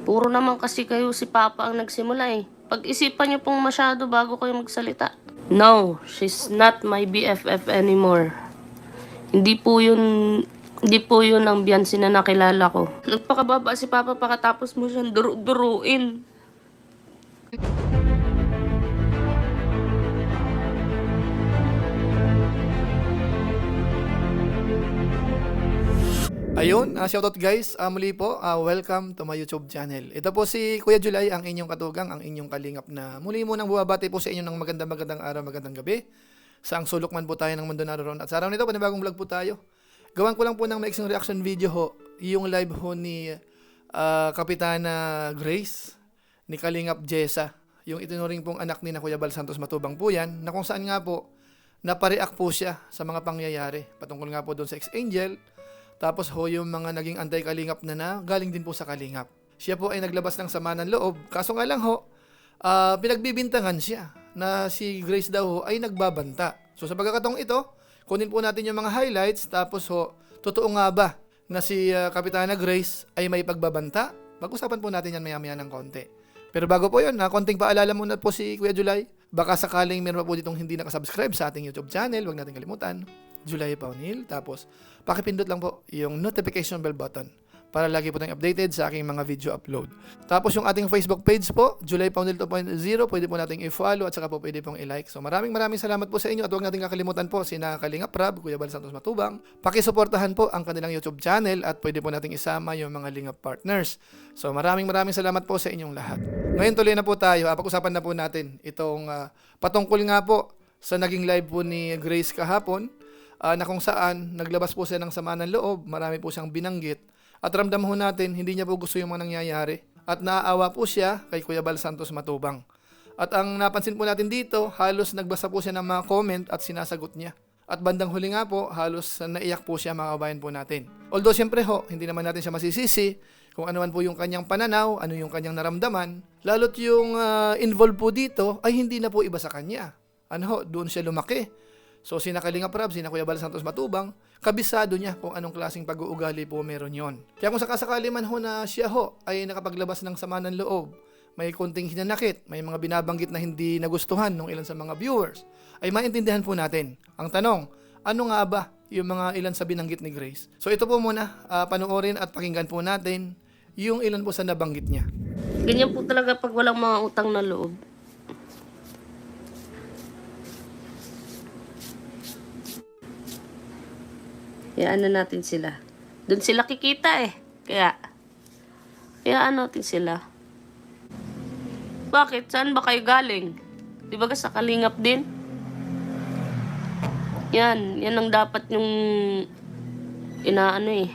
Puro naman kasi kayo si Papa ang nagsimula eh. Pag-isipan niyo pong masyado bago kayo magsalita. No, she's not my BFF anymore. Hindi po yun ang Biancy na nakilala ko. Nagpakababa si Papa pakatapos mo siyang duru-duruin. Ayun, shoutout guys. Muli po, welcome to my YouTube channel. Ito po si Kuya July, ang inyong katugang, ang inyong kalingap na muli mo nang bumabati po sa inyo ng magandang araw, magandang gabi. Saang sulok man po tayo ng mundo naroon. At sa araw nito, panibagong vlog po tayo. Gawan ko lang po ng maiksing reaction video ho, yung live ho ni Kapitana Grace, ni Kalingap Jessa. Yung itinuring pong anak ni na Kuya Bal Santos Matubang po yan, na kung saan nga po, napareact po siya sa mga pangyayari. Patungkol nga po doon sa ex-angel. Tapos ho yung mga naging anti-kalingap na galing din po sa kalingap. Siya po ay naglabas ng sama ng loob. Kaso nga lang ho, pinagbibintangan siya na si Grace daw ho ay nagbabanta. So sa pagkakataong ito, kunin po natin yung mga highlights. Tapos ho, totoo nga ba na si Kapitana Grace ay may pagbabanta? Pag-usapan po natin yan maya-maya ng konti. Pero bago po yun, konting paalala muna po si Kuya July. Baka sakaling meron pa po ditong hindi nakasubscribe sa ating YouTube channel, huwag natin kalimutan. July Paunil. Tapos, pakipindot lang po yung notification bell button para lagi po tayong updated sa aking mga video upload. Tapos yung ating Facebook page po, July Paunil 2.0, pwede po nating i-follow at saka po pwede pong i-like. So maraming salamat po sa inyo at huwag natin kakalimutan po sina Kalingap Rab, Kuya Bal Santos Matubang. Pakisuportahan po ang kanilang YouTube channel at pwede po nating isama yung mga Lingap partners. So maraming salamat po sa inyong lahat. Ngayon tuloy na po tayo, pag-usapan na po natin itong patungkol nga po sa naging live po ni Grace kahapon. Na kung saan naglabas po siya ng sama ng loob, marami po siyang binanggit at ramdam ho natin hindi niya po gusto yung mga nangyayari at naaawa po siya kay Kuya Bal Santos Matubang. At ang napansin po natin dito, halos nagbasa po siya ng mga comment at sinasagot niya. At bandang huli nga po, halos naiyak po siya, mga kabayan po natin. Although siyempre ho, hindi naman natin siya masisisi kung ano man po yung kanyang pananaw, ano yung kanyang naramdaman, lalo't yung involved po dito ay hindi na po iba sa kanya. Ano ho, doon siya lumaki. So, sina Kalingap Rab, sina Kuya Bal Santos Matubang, kabisado niya kung anong klaseng pag-uugali po meron yon. Kaya kung sakasakali man ho na siya ho ay nakapaglabas ng sama ng loob, may konting hinanakit, may mga binabanggit na hindi nagustuhan ng ilan sa mga viewers, ay maintindihan po natin. Ang tanong, ano nga ba yung mga ilan sa binanggit ni Grace? So, ito po muna, panoorin at pakinggan po natin yung ilan po sa nabanggit niya. Ganyan po talaga pag walang mga utang na loob. Hayaan na natin sila. Doon sila kikita eh. Kaya hayaan natin sila. Bakit? Saan ba kayo galing? Di ba sa kalingap din? Yan ang dapat yung inaano eh.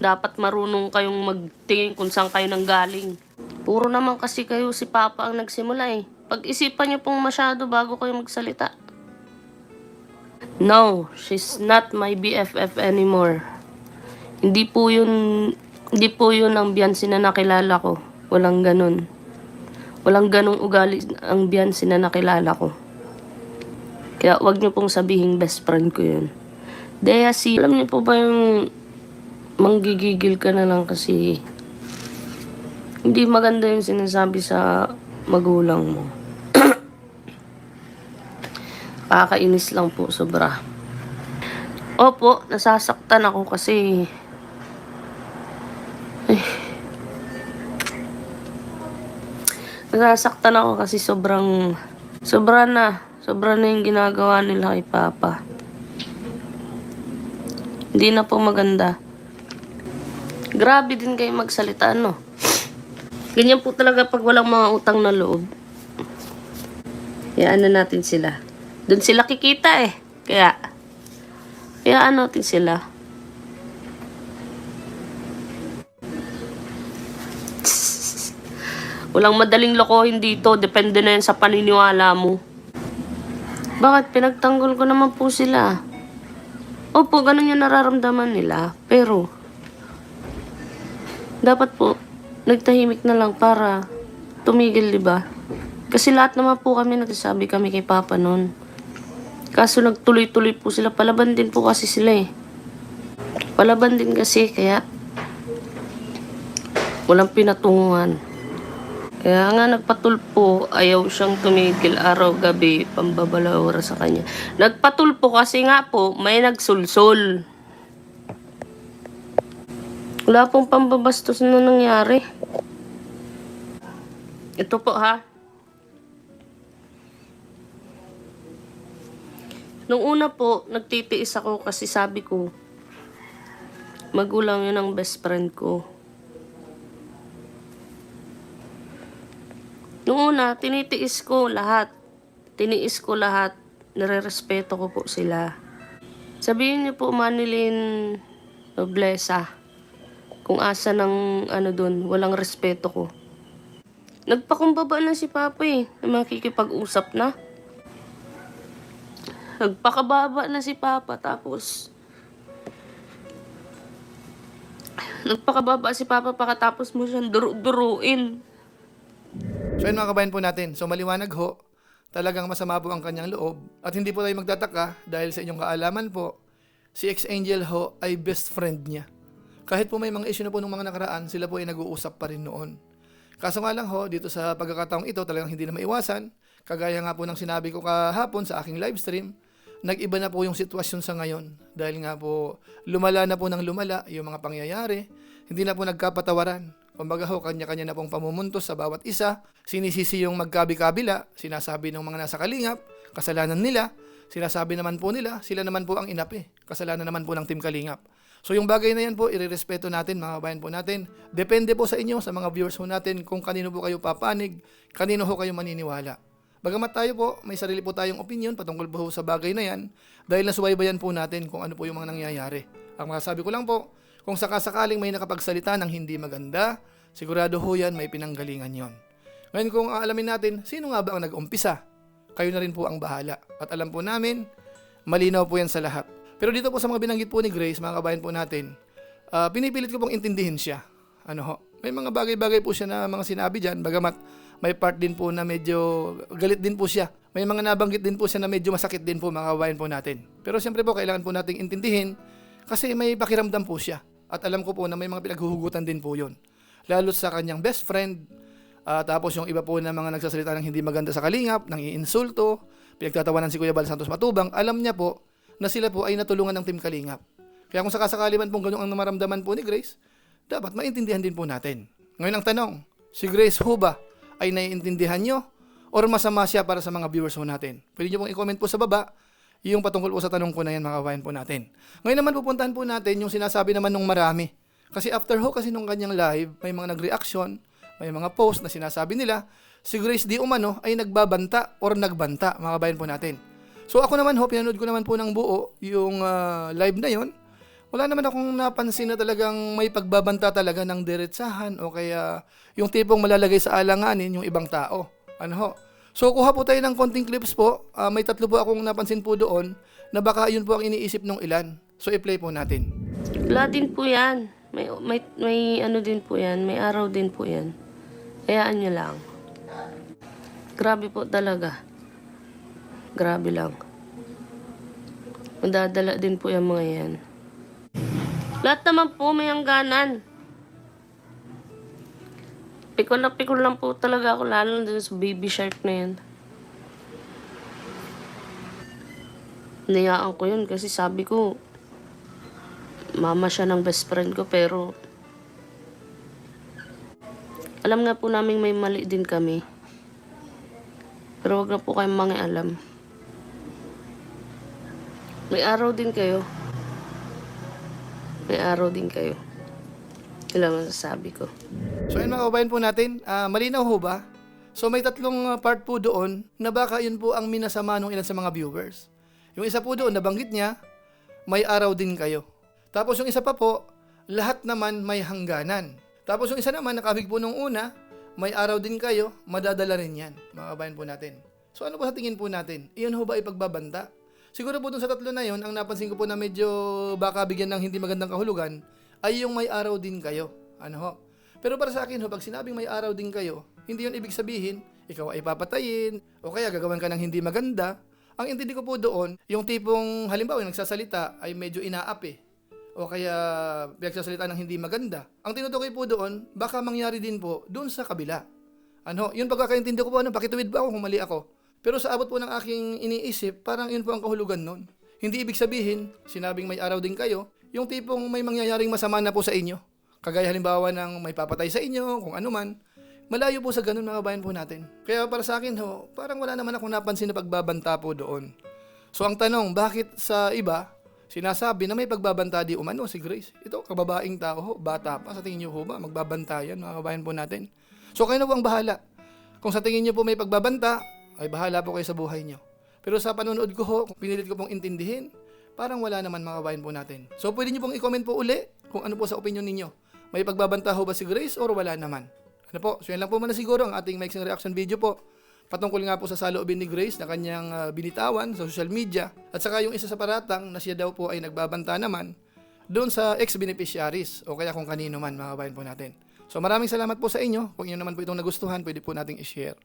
Dapat marunong kayong magtingin kung saan kayo nang galing. Puro naman kasi kayo si Papa ang nagsimula eh. Pag-isipan niyo pong masyado bago kayo magsalita. No, she's not my BFF anymore. Hindi po yun ang Biancy na nakilala ko. Walang ganun. Walang ganung ugali ang Biancy na nakilala ko. Kaya wag niyo pong sabihin best friend ko yun. Dea alam niyo po ba yung manggigigil ka na lang kasi hindi maganda yung sinasabi sa magulang mo. Kakainis lang po, sobra. Opo, nasasaktan ako kasi nasasaktan ako kasi sobra na yung ginagawa nila kay Papa. Hindi na po maganda. Grabe din kayo magsalita, no? Ganyan po talaga pag walang mga utang na loob. Hayaan na natin sila. Doon sila kikita eh. Kaya hayaan natin sila. Walang madaling lokohin dito. Depende na yan sa paniniwala mo. Bakit? Pinagtanggol ko naman po sila. Opo, ganun yung nararamdaman nila. Pero dapat po, nagtahimik na lang para tumigil, diba? Kasi lahat naman po kami nagsasabi kami kay Papa noon. Kaso nagtuloy-tuloy po sila. Palaban din po kasi sila eh. Palaban din kasi kaya Walang pinatunguhan. Kaya nga nagpatulpo, ayaw siyang tumigil araw-gabi, pambabalawra sa kanya. Nagpatulpo kasi nga po, may nagsulsol. Wala pong pambabastos na nangyari. Ito po ha. Nung una po, nagtitiis ako kasi sabi ko, magulang yun ang best friend ko. Nung una, tinitiis ko lahat. Tiniis ko lahat. Nare-respeto ko po sila. Sabihin niyo po, Manilyn Noblesa, kung asa ng dun, walang respeto ko. Nagpakumbaba na si Papa na makikipag-usap na. Nagpakababa na si Papa, tapos nagpakababa si Papa pagkatapos mo siyang duru-duruin. So yun mga kabayan po natin. So maliwanag ho, talagang masama po ang kanyang loob. At hindi po tayo magtataka dahil sa inyong kaalaman po, si Ex-Angel ho ay best friend niya. Kahit po may mga issue na po nung mga nakaraan, sila po ay nag-uusap pa rin noon. Kaso nga lang ho, dito sa pagkakataong ito, talagang hindi na maiwasan. Kagaya nga po ng sinabi ko kahapon sa aking live stream, nag-iba na po yung sitwasyon sa ngayon. Dahil nga po, lumala na po ng lumala yung mga pangyayari. Hindi na po nagkapatawaran. Kumbaga ho, kanya-kanya na pong pamumuntos sa bawat isa. Sinisisi yung magkabi-kabila. Sinasabi ng mga nasa kalingap, kasalanan nila. Sinasabi naman po nila, sila naman po ang inapi. Kasalanan naman po ng Team Kalingap. So yung bagay na yan po, irerespeto natin, mga kabayan po natin. Depende po sa inyo, sa mga viewers ho natin, kung kanino po kayo papanig, kanino ho kayo maniniwala. Bagamat tayo po, may sarili po tayong opinion patungkol po sa bagay na yan, dahil nasubaybayan po natin kung ano po yung mga nangyayari. Ang masasabi ko lang po, kung sakasakaling may nakapagsalita ng hindi maganda, sigurado ho yan, may pinanggalingan yon. Ngayon kung aalamin natin, sino nga ba ang nag-umpisa? Kayo na rin po ang bahala. At alam po namin, malinaw po yan sa lahat. Pero dito po sa mga binanggit po ni Grace, mga kabayan po natin, pinipilit ko pong intindihin siya. May mga bagay-bagay po siya na mga sinabi dyan, bagamat may part din po na medyo galit din po siya. May mga nabanggit din po siya na medyo masakit din po, mga kabayan po natin. Pero siyempre po, kailangan po nating intindihin kasi may pakiramdam po siya. At alam ko po na may mga pinaghuhugutan din po yun. Lalo sa kanyang best friend, tapos yung iba po na mga nagsasalita ng hindi maganda sa kalingap, nang iinsulto, pinagtatawanan si Kuya Bal Santos Matubang, alam niya po na sila po ay natulungan ng Team Kalingap. Kaya kung sakasakali man pong ganun ang maramdaman po ni Grace, dapat maintindihan din po natin. Ngayon ang tanong, si Grace ho ba ay naiintindihan nyo or masama siya para sa mga viewers ho natin? Pwede nyo pong i-comment po sa baba yung patungkol po sa tanong ko na yan, mga kabayan po natin. Ngayon naman pupuntahan po natin yung sinasabi naman nung marami. Kasi after ho kasi nung kanyang live, may mga nag-reaction, may mga post na sinasabi nila, si Grace di umano ay nagbabanta or nagbanta, mga kabayan po natin. So ako naman ho, pinanood ko naman po ng buo yung live na yon. Wala naman akong napansin na talagang may pagbabanta talaga ng diretsahan o kaya yung tipong malalagay sa alanganin yung ibang tao. So kuha po tayo ng konting clips po. May 3 po akong napansin po doon na baka yun po ang iniisip ng ilan. So i-play po natin. Wala din po yan. May ano din po yan. May araw din po yan. Hayaan nyo lang. Grabe po talaga. Grabe lang. Madadala din po yung mga yan. Lahat naman po may hangganan. Pikon lang po talaga ako, lalo dun sa baby shark na yan. Niyaan ko yun kasi sabi ko, mama siya ng best friend ko, pero alam nga po namin may mali din kami. Pero wag na po kayong mangialam. May araw din kayo. May araw din kayo. Kailangan masasabi ko. So yun mga kabayan po natin, malinaw ho ba? So may 3 part po doon na baka yun po ang minasama ng ilan sa mga viewers. Yung isa po doon, nabanggit niya, may araw din kayo. Tapos yung isa pa po, lahat naman may hangganan. Tapos yung isa naman, nakabig po nung una, may araw din kayo, madadala rin yan, mga kabayan po natin. So ano po sa tingin po natin? Iyon ho ba ipagbabanta? Siguro po dun sa 3 na yon, ang napansin ko po na medyo baka bigyan ng hindi magandang kahulugan, ay yung may araw din kayo. Pero para sa akin ho, pag sinabing may araw din kayo, hindi yun ibig sabihin, ikaw ay papatayin, o kaya gagawan ka ng hindi maganda. Ang intindi ko po doon, yung tipong halimbawa yung nagsasalita ay medyo inaapi, o kaya pinagsasalita ng hindi maganda. Ang tinutukoy po doon, baka mangyari din po doon sa kabila. Ano, yun pagkakaintindi ko po, pakituwid ba ako kung mali ako? Pero sa abot po ng aking iniisip, parang yun po ang kahulugan nun. Hindi ibig sabihin, sinabing may araw din kayo, yung tipong may mangyayaring masama na po sa inyo. Kagaya halimbawa ng may papatay sa inyo, kung ano man. Malayo po sa ganun mga kabayan po natin. Kaya para sa akin parang wala naman akong napansin na pagbabanta po doon. So ang tanong, bakit sa iba, sinasabi na may pagbabanta di umano si Grace? Ito, kababaing tao bata pa, sa tingin nyo ba, magbabanta yan mga kabayan po natin? So kayo na po ang bahala. Kung sa tingin nyo po may pagbabanta, ay bahala po kayo sa buhay nyo. Pero sa panonood ko kung pinilit ko pong intindihin, parang wala naman mga kabayan po natin. So pwede nyo pong i-comment po uli kung ano po sa opinion ninyo. May pagbabanta ba si Grace or wala naman? Ano po? So yan lang po muna siguro ang ating mixing reaction video po. Patungkol nga po sa saloobin ni Grace na kanyang binitawan sa social media. At saka yung isa sa paratang na siya daw po ay nagbabanta naman doon sa ex-beneficiaries o kaya kung kanino man mga kabayan po natin. So maraming salamat po sa inyo. Kung inyo naman po itong nagustuhan, pwede po nating i-share.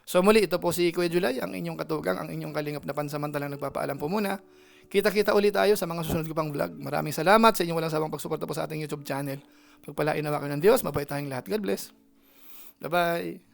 So muli, ito po si Kuya Julay, ang inyong katugang, ang inyong kalingap na pansamantalang nagpapaalam po muna. Kita-kita ulit tayo sa mga susunod ko pang vlog. Maraming salamat sa inyong walang sawang pagsuporta po sa ating YouTube channel. Pagpalain nawa kayo ng Diyos, mabait tayong lahat. God bless. Bye-bye.